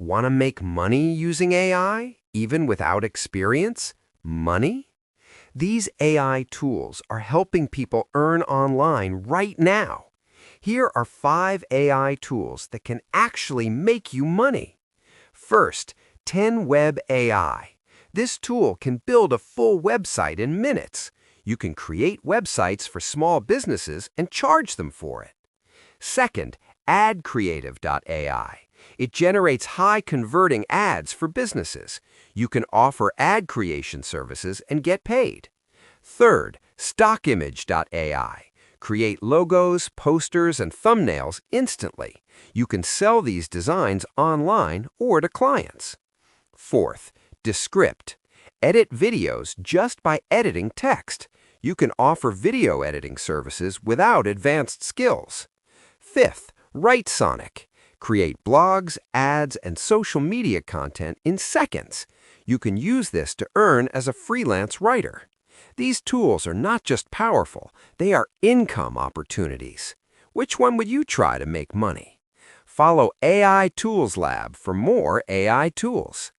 Want to make money using AI, even without experience? Money? These AI tools are helping people earn online right now. Here are 5 AI tools that can actually make you money. First, 10Web AI. This tool can build a full website in minutes. You can create websites for small businesses and charge them for it. Second, AdCreative.ai. It generates high-converting ads for businesses. You can offer ad creation services and get paid. Third, StockImage.ai. Create logos, posters, and thumbnails instantly. You can sell these designs online or to clients. Fourth, Descript. Edit videos just by editing text. You can offer video editing services without advanced skills. Fifth, WriteSonic. Create blogs, ads, and social media content in seconds. You can use this to earn as a freelance writer. These tools are not just powerful, they are income opportunities. Which one would you try to make money? Follow AI Tools Lab for more AI tools.